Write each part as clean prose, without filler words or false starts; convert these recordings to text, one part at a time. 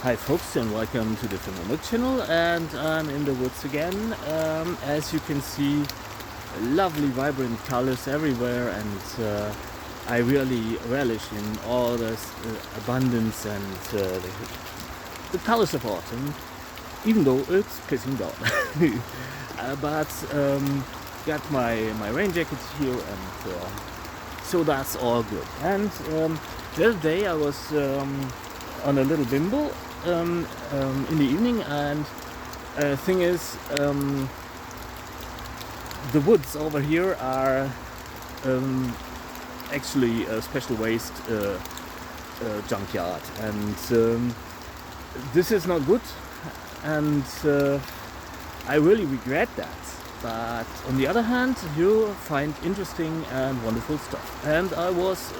Hi folks, and welcome to the Phenomenal channel, and I'm in the woods again. As you can see, lovely vibrant colors everywhere, and I really relish in all this abundance and the colors of autumn, even though it's pissing down. But got my rain jacket here, and so that's all good. And the other day I was on a little bimble in the evening, and thing is, the woods over here are actually a special waste junkyard, and this is not good, and I really regret that. But on the other hand, you find interesting and wonderful stuff, and I was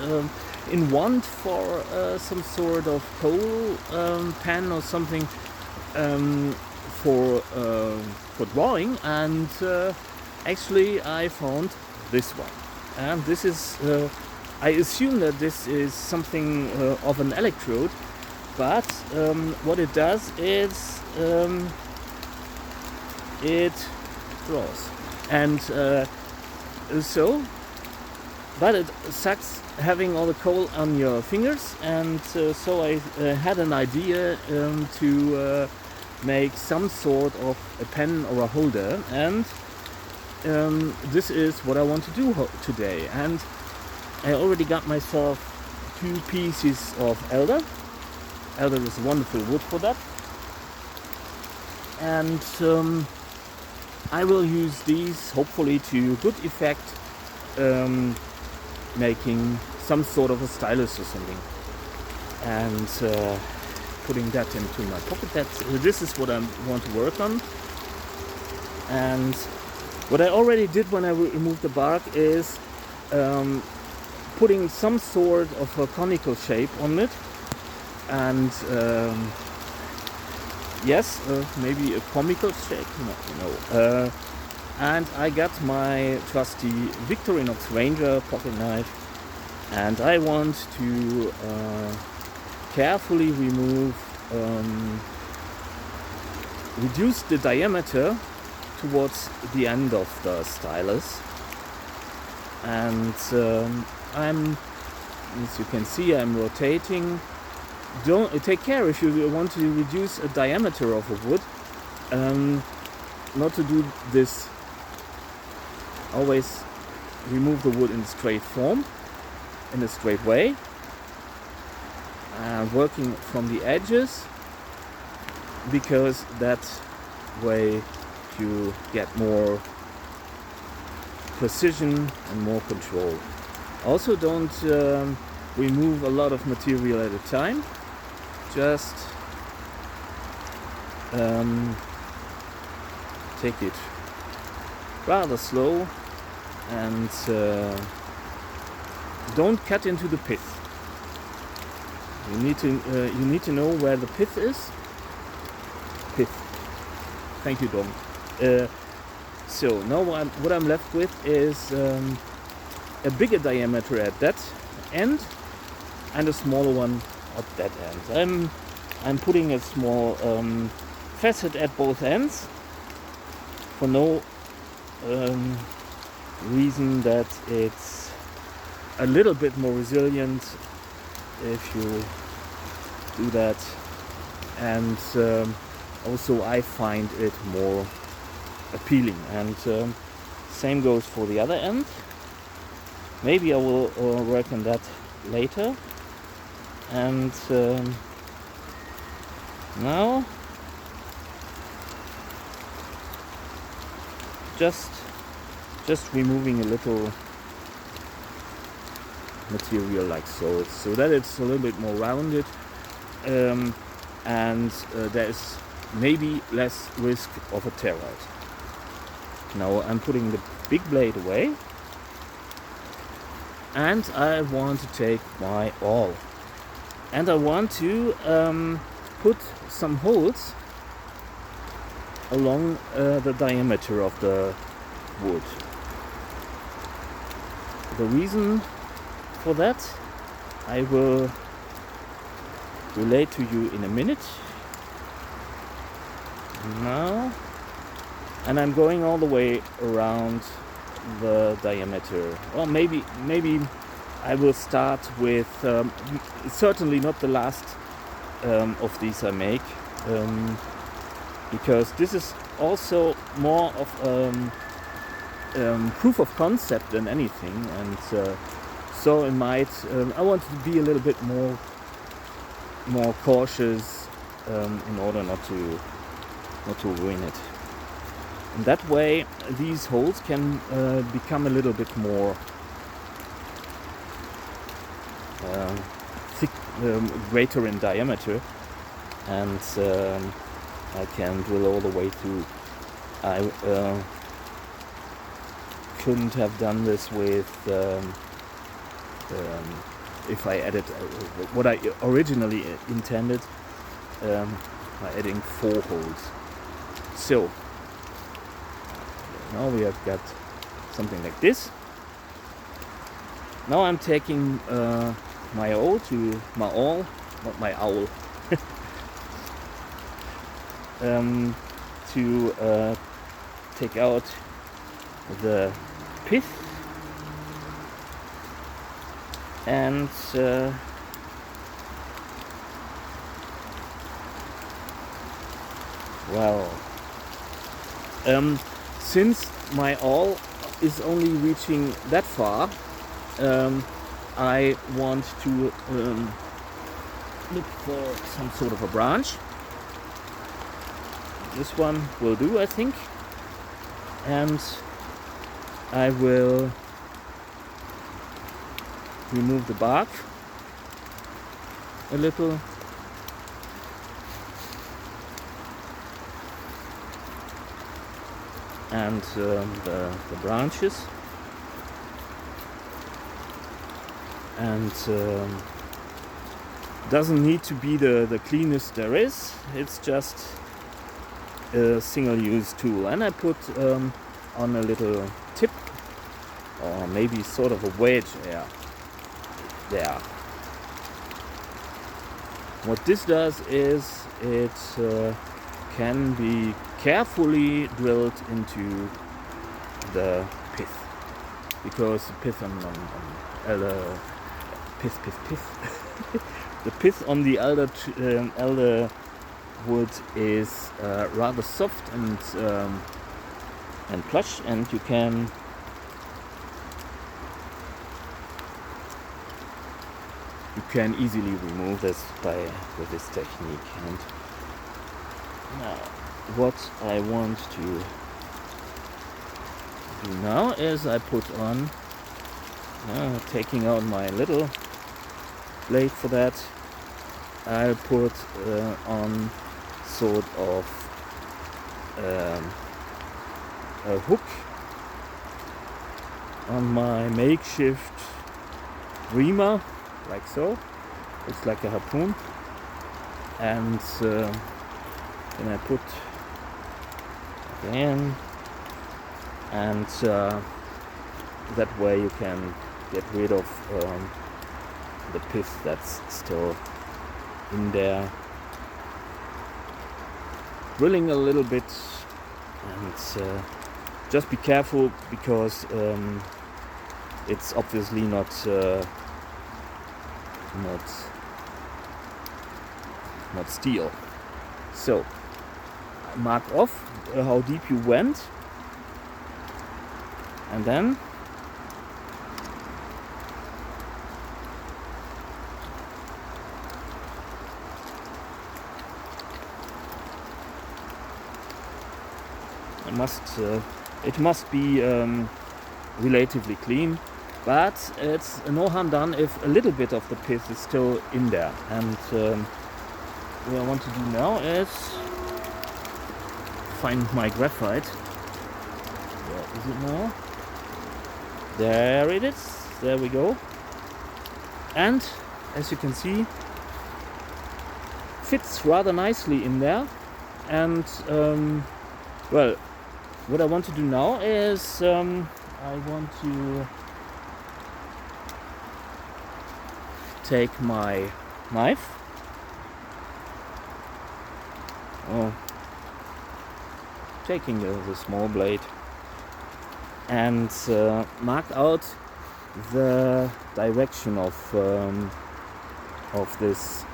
in want for some sort of coal pen or something for drawing, and actually I found this one. And this is, I assume that this is something of an electrode, but what it does is it draws, and but it sucks having all the coal on your fingers, and so I had an idea to make some sort of a pen or a holder, and this is what I want to do today. And I already got myself 2 pieces of elder. Elder is a wonderful wood for that, and I will use these hopefully to good effect, making some sort of a stylus or something, and putting that into my pocket. This is what I want to work on. And what I already did when I removed the bark is putting some sort of a conical shape on it, and yes, maybe a comical shape, no. And I got my trusty Victorinox Ranger pocket knife, and I want to carefully reduce the diameter towards the end of the stylus. And as you can see, I'm rotating. Don't take care if you want to reduce a diameter of a wood, not to do this. Always remove the wood in a straight form, in a straight way, working from the edges, because that way you get more precision and more control. Also, don't remove a lot of material at a time. Just take it rather slow, and don't cut into the pith. You need to know where the pith is. Pith. Thank you, Dom. So now what I'm left with is a bigger diameter at that end and a smaller one at that end. I'm putting a small facet at both ends for no reason that it's a little bit more resilient if you do that, and also I find it more appealing. And same goes for the other end. Maybe I will work on that later. And now just removing a little material like so that it's a little bit more rounded, and there is maybe less risk of a tear out. Now I'm putting the big blade away, and I want to take my awl, and I want to put some holes along the diameter of the wood. The reason for that I will relate to you in a minute. now, and I'm going all the way around the diameter. Well, maybe I will start with certainly not the last of these I make, because this is also more of proof of concept than anything, and so it might I want to be a little bit more cautious in order not to ruin it. And that way these holes can become a little bit more thick, greater in diameter, and I can drill all the way through. I couldn't have done this with if I added what I originally intended by adding 4 holes. So now we have got something like this. Now I'm taking my awl, not my owl, to take out the pith, and well, since my awl is only reaching that far, I want to look for some sort of a branch. This one will do, I think, and I will remove the bark a little, and the branches, and doesn't need to be the cleanest there is. It's just a single-use tool, and I put on a little tip, or maybe sort of a wedge there. What this does is it can be carefully drilled into the pith, because the pith on the pith on the elder wood is rather soft and plush, and you can easily remove this with this technique. And now what I want to do now is I put on, taking out my little blade for that, I'll put on sort of a hook on my makeshift reamer, like so. It's like a harpoon, and then I put again, and that way you can get rid of the pith that's still in there. Drilling a little bit, and just be careful, because it's obviously not steel. So mark off how deep you went, and then it must be relatively clean, but it's no harm done if a little bit of the pith is still in there. And what I want to do now is find my graphite. Where is it now? There it is. There we go. And as you can see, fits rather nicely in there. And well, what I want to do now is I want to take my knife. Oh, taking the small blade and mark out the direction of this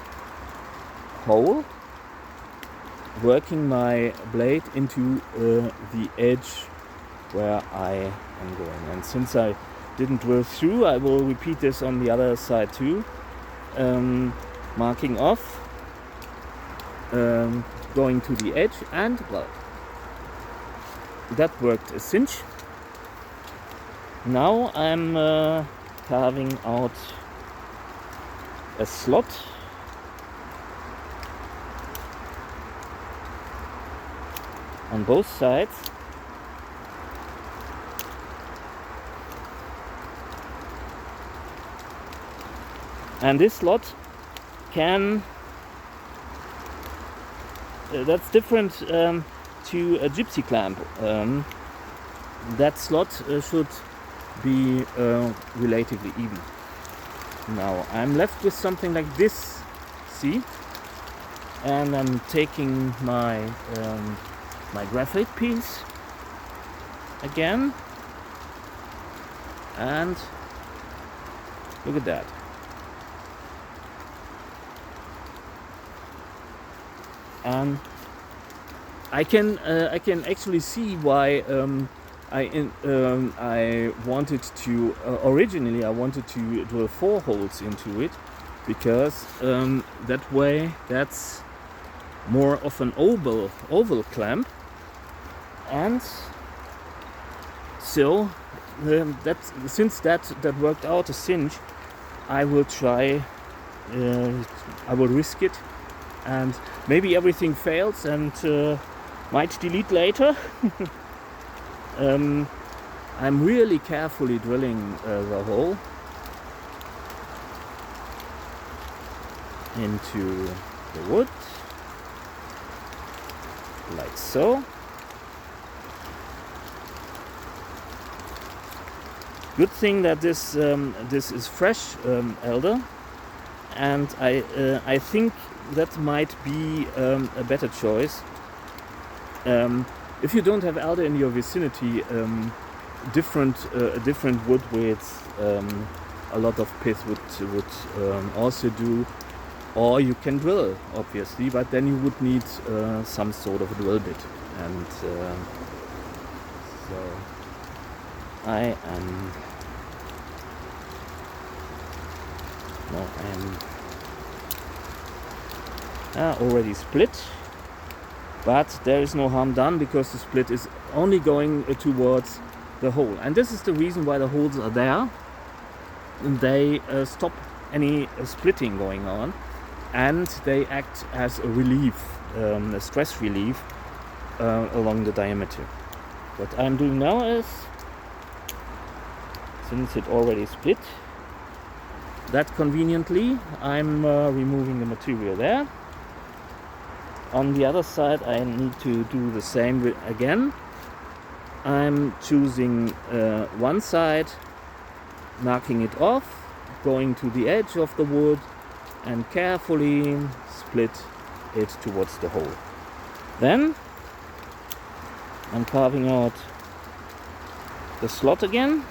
hole, working my blade into the edge where I am going. And since I didn't drill through, I will repeat this on the other side too, marking off, going to the edge, and well, that worked a cinch. Now I'm carving out a slot on both sides, and this slot can that's different to a gypsy clamp. That slot should be relatively even. Now I'm left with something like this, see, and I'm taking my my graphite piece again, and look at that. And I can actually see why I wanted to originally I wanted to drill 4 holes into it, because that way that's more of an oval clamp, and so since that worked out a cinch, I will try. I will risk it, and maybe everything fails and might delete later. I'm really carefully drilling the hole into the wood, like so. Good thing that this is fresh elder, and I think that might be a better choice. If you don't have elder in your vicinity, different wood with a lot of pith would also do, or you can drill, obviously, but then you would need some sort of a drill bit, and so I am already split, but there is no harm done, because the split is only going towards the hole, and this is the reason why the holes are there. They stop any splitting going on, and they act as a relief, a stress relief along the diameter. What I'm doing now is, since it already split that conveniently, I'm removing the material there. On the other side, I need to do the same again. I'm choosing one side, marking it off, going to the edge of the wood, and carefully split it towards the hole. Then I'm carving out the slot again,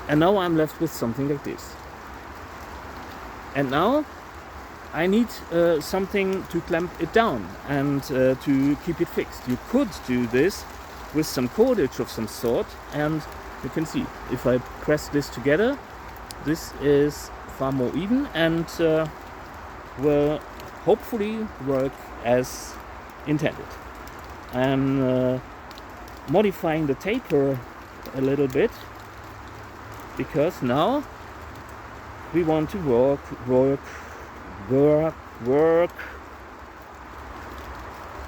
and now I'm left with something like this. And now I need something to clamp it down and to keep it fixed. You could do this with some cordage of some sort, and you can see if I press this together, this is far more even and will hopefully work as intended. I'm modifying the taper a little bit, because now we want to work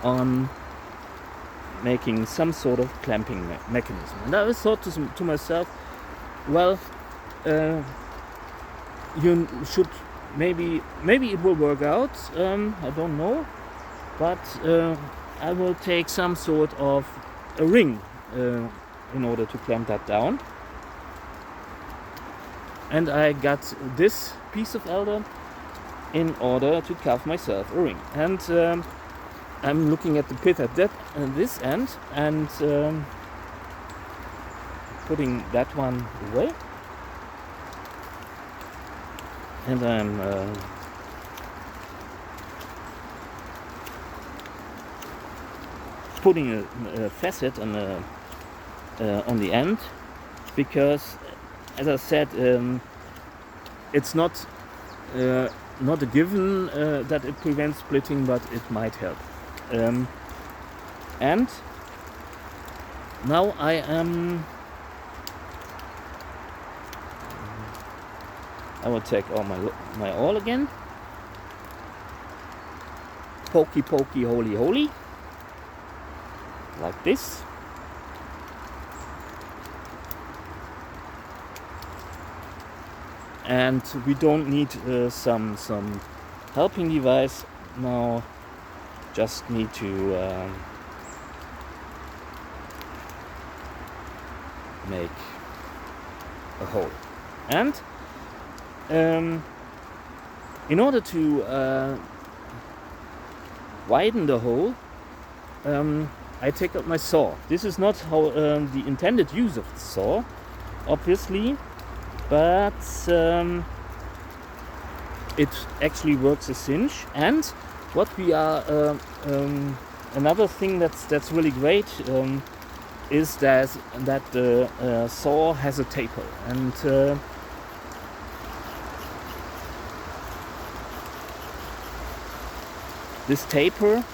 on making some sort of clamping mechanism. And I thought to myself, well, you should maybe it will work out, I don't know, but I will take some sort of a ring in order to clamp that down. And I got this piece of elder, in order to carve myself a ring. And I'm looking at the pith at this end and putting that one away. And I'm putting a facet on the end, because, as I said, it's not a given that it prevents splitting, but it might help. And now I will take all my oil again. Pokey pokey holy holy, like this. And we don't need some helping device now. Just need to make a hole. And in order to widen the hole, I take out my saw. This is not how the intended use of the saw, obviously, but it actually works a cinch. And what we are another thing that's really great is that the saw has a taper, and this taper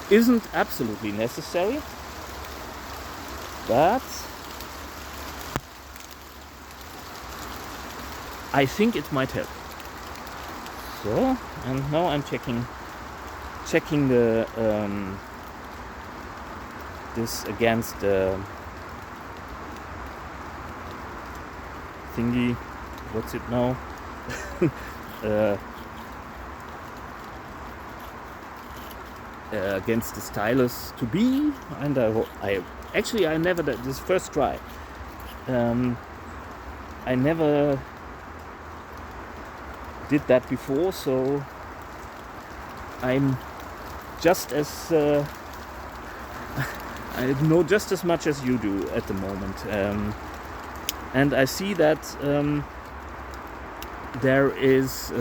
isn't absolutely necessary, but I think it might help. So, and now I'm checking the this against the thingy. What's it now? Against the stylus to be, and I never did this first try. I never did that before, so I'm just as I know just as much as you do at the moment, and I see that there is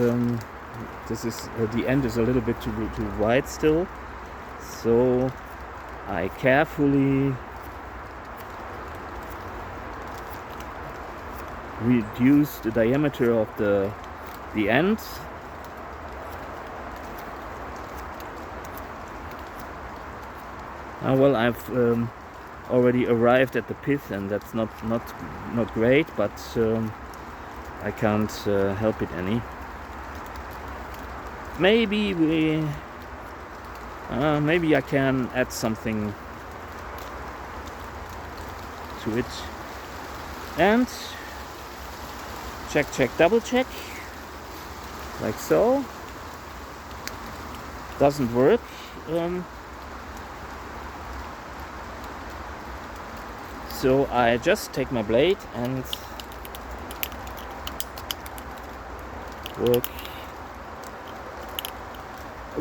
this is the end is a little bit too wide still, so I carefully reduce the diameter of the end. Well, I've already arrived at the pith, and that's not great, but I can't help it any. Maybe maybe I can add something to it. And check, double check, like so. Doesn't work. So I just take my blade and work.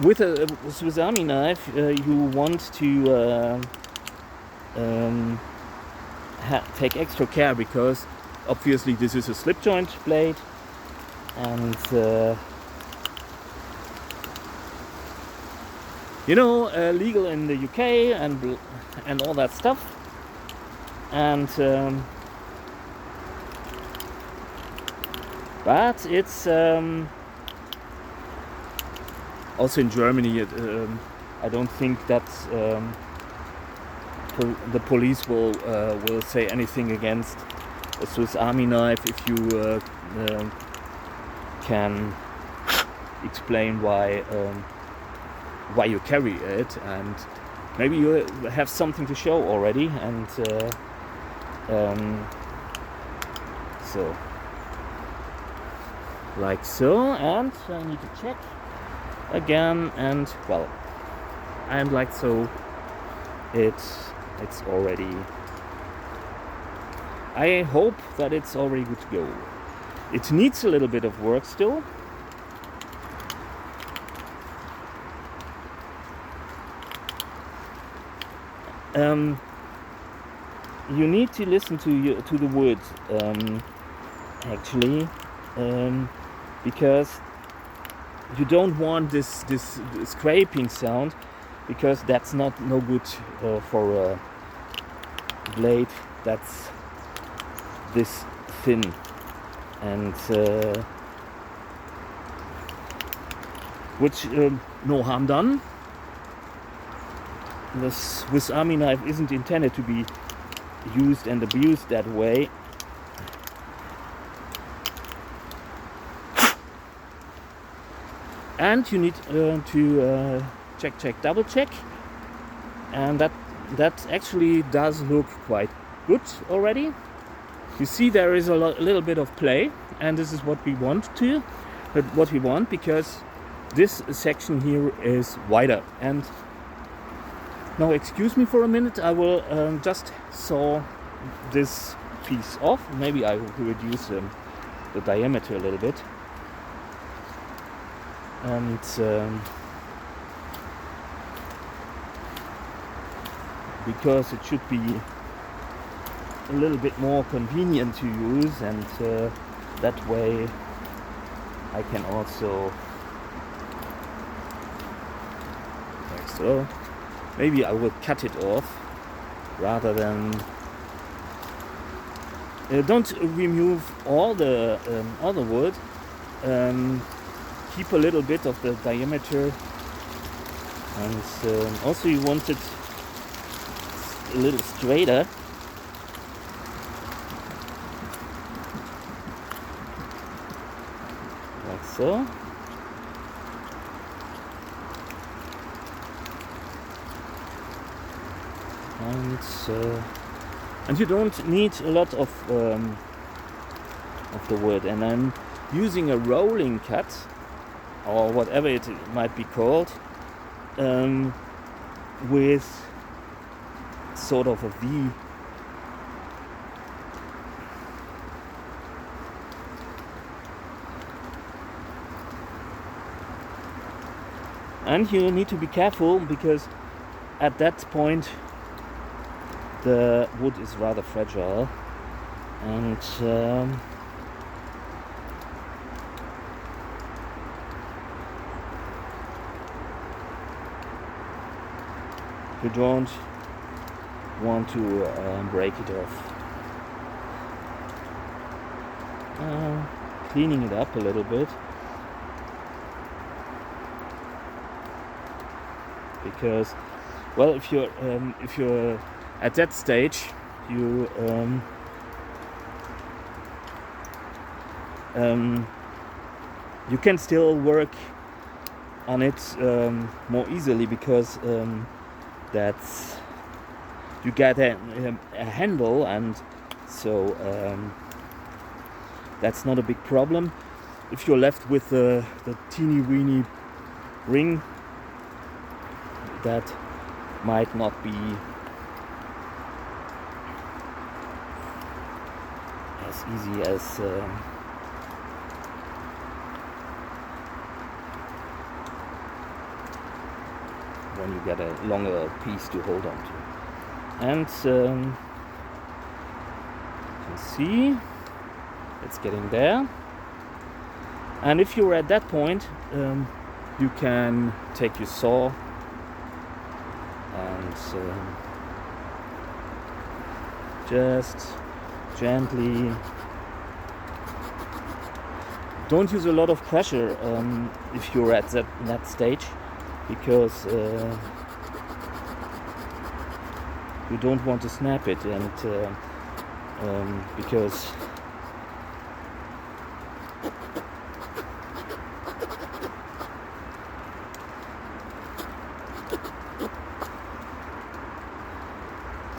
With a Swiss Army knife, you want to take extra care, because obviously this is a slip joint blade, and legal in the UK and all that stuff. And but it's also in Germany. I don't think that the police will say anything against a Swiss Army knife if you can explain why you carry it, and maybe you have something to show already, and so like so. And I need to check again, and well, and like so, it's already, I hope that it's already good to go. It needs a little bit of work still. You need to listen to the wood, actually, because you don't want this scraping sound, because that's no good for a blade that's this thin. And which no harm done. The Swiss Army knife isn't intended to be used and abused that way. And you need to check, double check, and that actually does look quite good already. You see there is a little bit of play, and this is what we want because this section here is wider. And now excuse me for a minute, I will just saw this piece off. Maybe I will reduce the diameter a little bit, and because it should be a little bit more convenient to use, and that way I can also, like so. Maybe I will cut it off rather than don't remove all the wood. Keep a little bit of the diameter, and also you want it a little straighter. Like so. And you don't need a lot of the wood. And I'm using a rolling cut, or whatever it might be called, with sort of a V. And you need to be careful, because at that point the wood is rather fragile, and you don't want to break it off. Cleaning it up a little bit, because, well, if you're at that stage, you can still work on it more easily, because that's, you get a handle, and so that's not a big problem. If you're left with the teeny weeny ring, that might not be as easy as when you get a longer piece to hold on to. And you can see it's getting there. And if you're at that point, you can take your saw and just gently, don't use a lot of pressure if you're at that stage, because you don't want to snap it, and because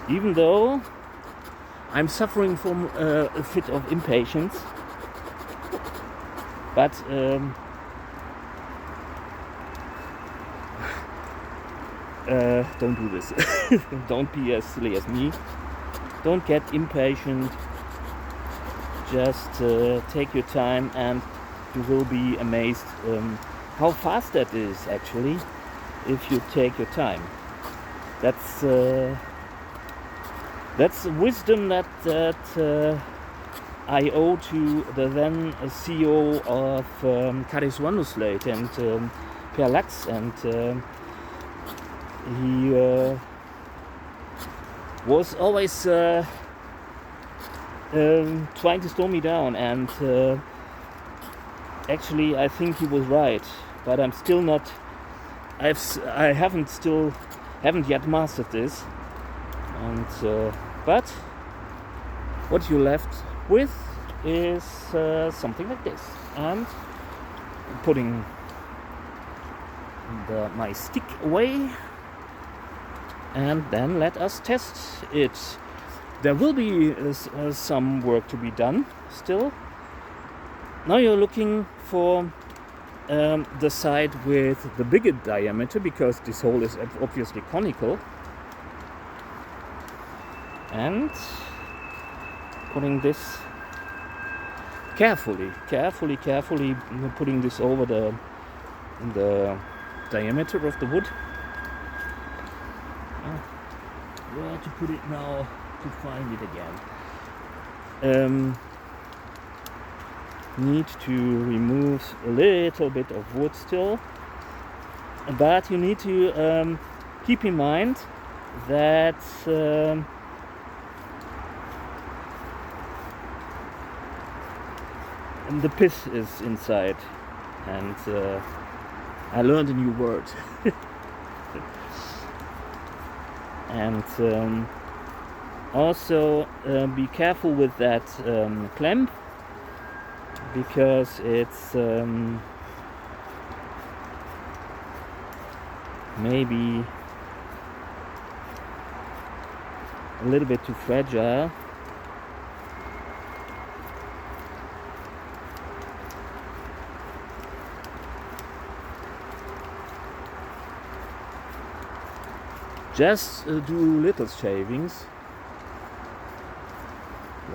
even though I'm suffering from a fit of impatience, but don't do this. Don't be as silly as me. Don't get impatient. Just take your time, and you will be amazed how fast that is actually if you take your time. That's wisdom that I owe to the then CEO of Caris Wanderslate and Per Lachs, and he was always trying to slow me down, and actually I think he was right, but I'm still not. I haven't yet mastered this, and but what you're left with is something like this, and putting my stick away, and then let us test it. There will be some work to be done still. Now you're looking for the side with the bigger diameter, because this hole is obviously conical, and putting this carefully putting this over the diameter of the wood. Where to put it now to find it again? Need to remove a little bit of wood still, but you need to keep in mind that the pith is inside, and I learned a new word. And also be careful with that clamp, because it's maybe a little bit too fragile. Just do little shavings,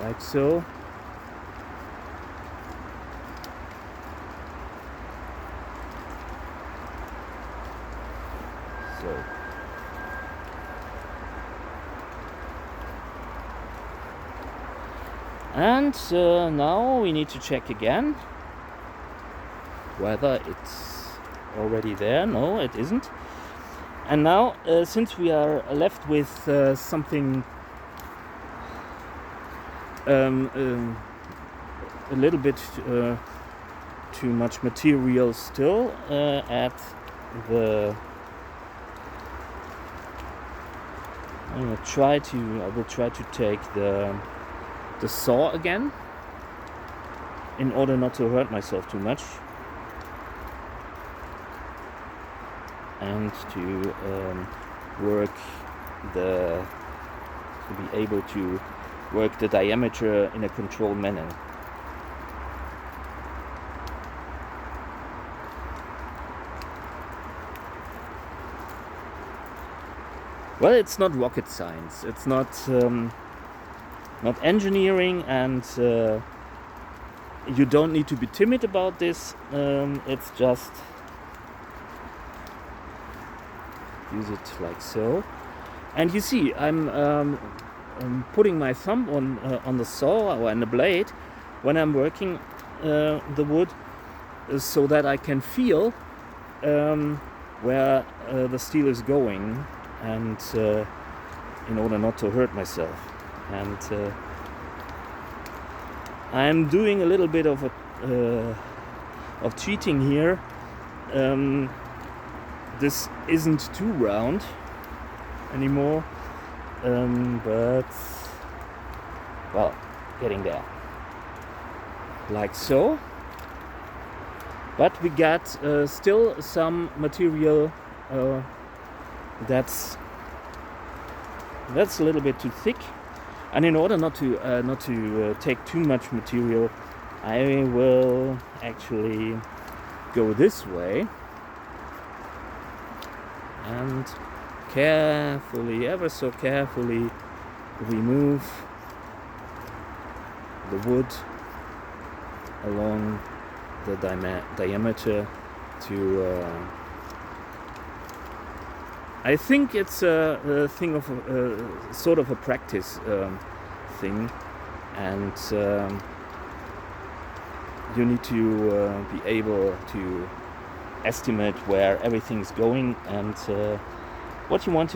like so. And now we need to check again whether it's already there. No, it isn't. And now, since we are left with something a little bit too much material still at the, I will try to take the saw again, in order not to hurt myself too much, and to be able to work the diameter in a controlled manner. Well, it's not rocket science. It's not engineering, and you don't need to be timid about this. It's just use it like so, and you see I'm putting my thumb on the saw or on the blade when I'm working the wood, so that I can feel where the steel is going, and in order not to hurt myself. And I'm doing a little bit of cheating here. This isn't too round anymore, but well, getting there, like so. But we got still some material that's a little bit too thick. And in order not to take too much material, I will actually go this way and carefully, ever so carefully, remove the wood along the diameter to I think it's a thing of sort of a practice thing, and you need to be able to estimate where everything's going, and what you want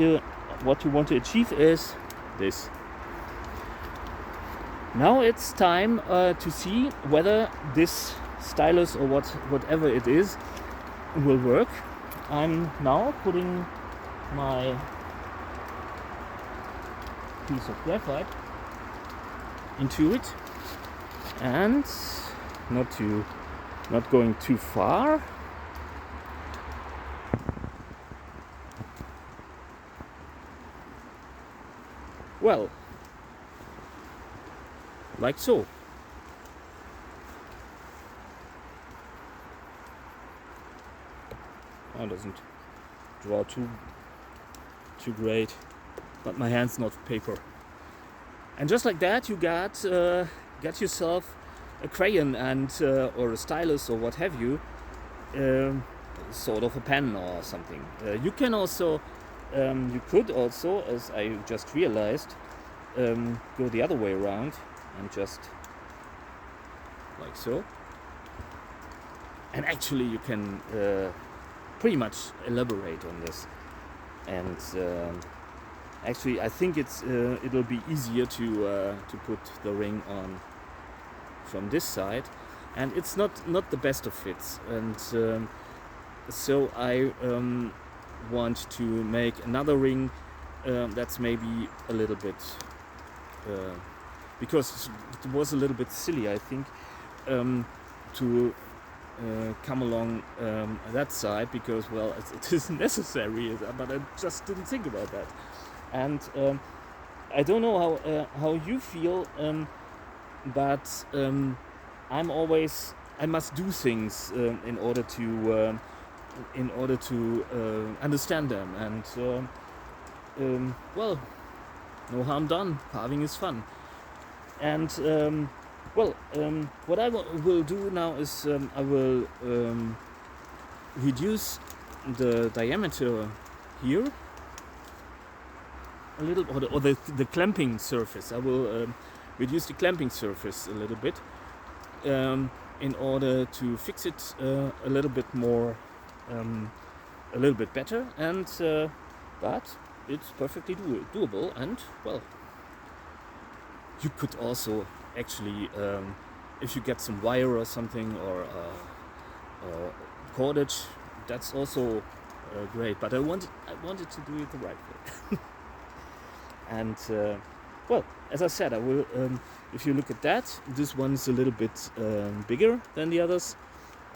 to achieve is this. Now it's time to see whether this stylus or whatever it is will work. I'm now putting my piece of graphite into it, and not going too far. Well, like so. Oh, doesn't draw too great, but my hand's not paper. And just like that, you got yourself a crayon and or a stylus or what have you, sort of a pen or something. You can also, you could also, as I just realized, go the other way around and just like so. And actually, you can pretty much elaborate on this. And actually, I think it'll be easier to put the ring on from this side, and it's not the best of fits. And so I want to make another ring that's maybe a little bit because it was a little bit silly, I think, to come along that side, because well, it isn't necessary, but I just didn't think about that. And I don't know how you feel, but I must do things in order to understand them, and well, no harm done. Carving is fun. And well, what I will do now is I will reduce the diameter here a little, or the clamping surface. I will reduce the clamping surface a little bit in order to fix it a little bit more, a little bit better, and but it's perfectly doable. And well, you could also actually, if you get some wire or something, or cordage, that's also great. But I wanted to do it the right way. And well, as I said, I will. If you look at that, this one's a little bit bigger than the others.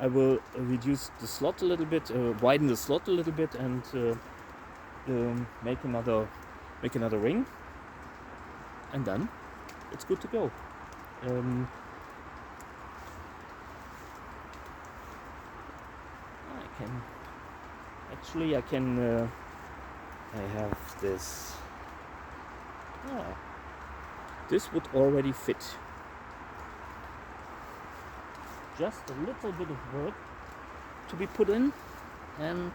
I will reduce the slot a little bit, widen the slot a little bit, and make another ring, and then it's good to go. I have this. This would already fit. Just a little bit of work to be put in, and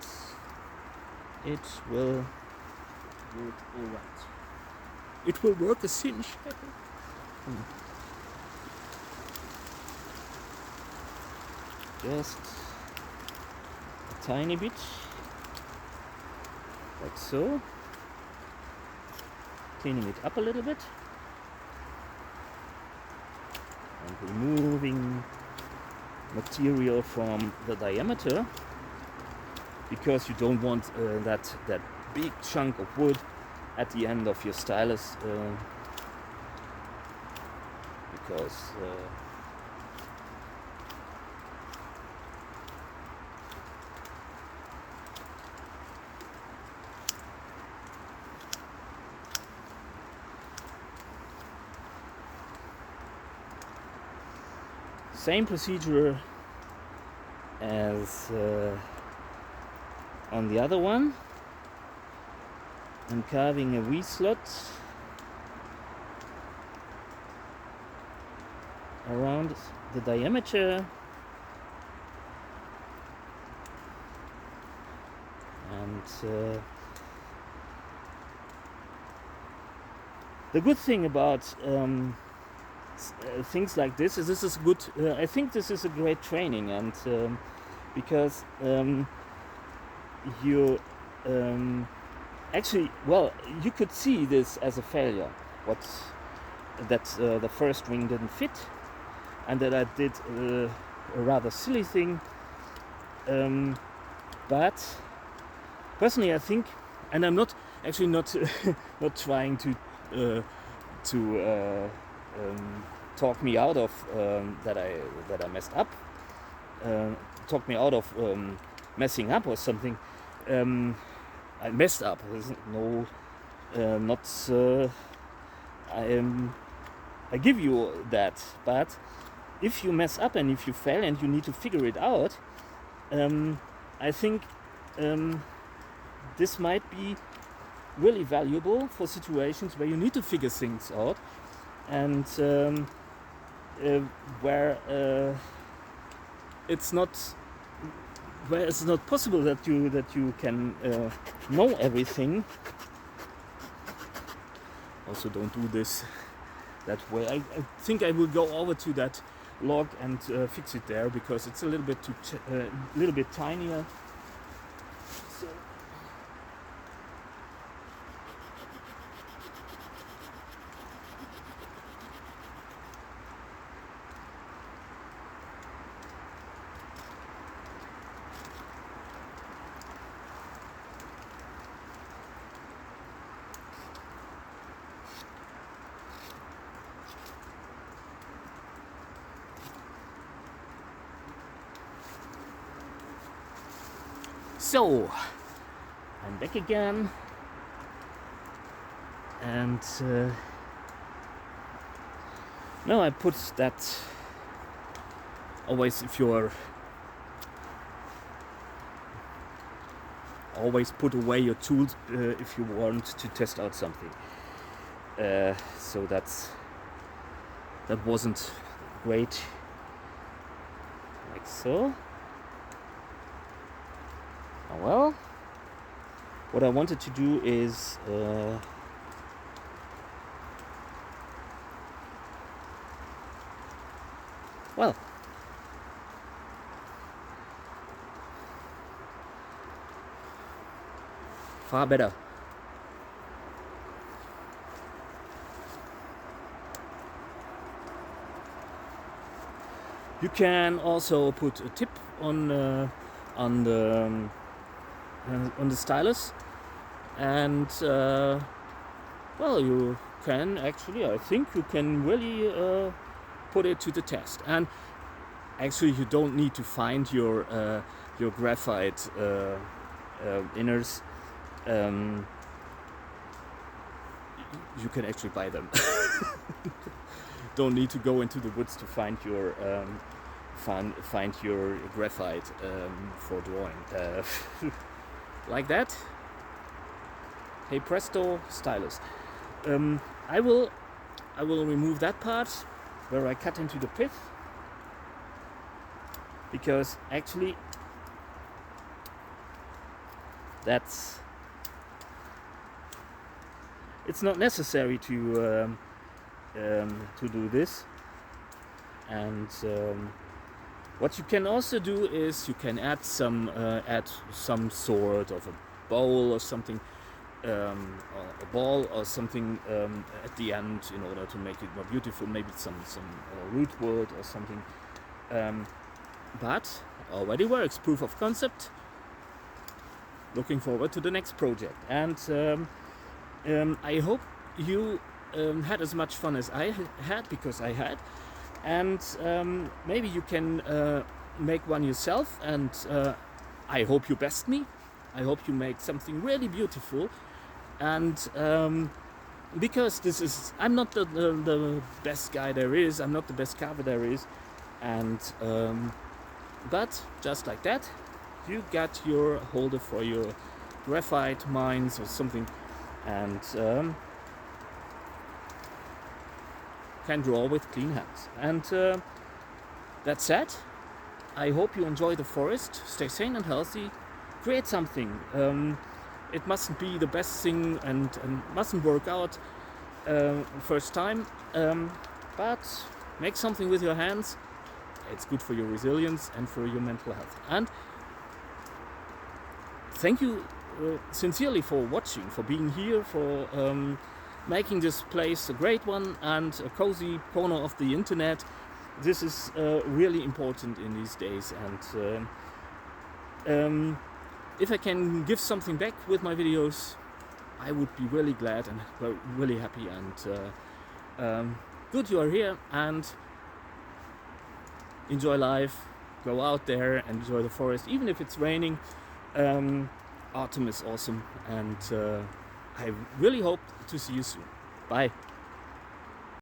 it will work all right. It will work a cinch. Just a tiny bit, like so. Cleaning it up a little bit and removing material from the diameter, because you don't want that big chunk of wood at the end of your stylus, because same procedure as on the other one. I'm carving a V slot around the diameter, and the good thing about things like this is good. I think this is a great training, and because you actually, well, you could see this as a failure. That the first ring didn't fit, and that I did a rather silly thing. But personally, I think, and I'm not actually not not trying to talk me out of that I messed up, talk me out of messing up or something. I messed up. There's no, not. I give you that, but if you mess up and if you fail and you need to figure it out, I think this might be really valuable for situations where you need to figure things out, and where it's not possible that you can know everything. Also, don't do this that way. I think I will go over to that log and fix it there, because it's a little bit little bit tinier. So, I'm back again, and now I put that, always put away your tools if you want to test out something. So that wasn't great, like so. Well, what I wanted to do is well, far better. You can also put a tip on the stylus, and well, you can actually, I think you can really put it to the test. And actually, you don't need to find your graphite inners. You can actually buy them. Don't need to go into the woods to find your find your graphite for drawing. Like that. Hey presto, stylus. I will remove that part where I cut into the pith, because actually it's not necessary to do this. And what you can also do is you can add some sort of a bowl or something, or a ball or something at the end in order to make it more beautiful. Maybe some root wood or something. But already works. Proof of concept. Looking forward to the next project, and I hope you had as much fun as I had, because I had. And maybe you can make one yourself, and I hope you best me. I hope you make something really beautiful, and because I'm not the best guy there is, I'm not the best carver there is, and but just like that, you got your holder for your graphite mines or something, and can draw with clean hands. And that said, I hope you enjoy the forest, stay sane and healthy, create something. It mustn't be the best thing and mustn't work out first time, but make something with your hands. It's good for your resilience and for your mental health. And thank you sincerely for watching, for being here, for making this place a great one and a cozy corner of the internet. This is really important in these days, and if I can give something back with my videos, I would be really glad and really happy. And good you are here, and enjoy life, go out there and enjoy the forest, even if it's raining. Autumn is awesome, and I really hope to see you soon. Bye.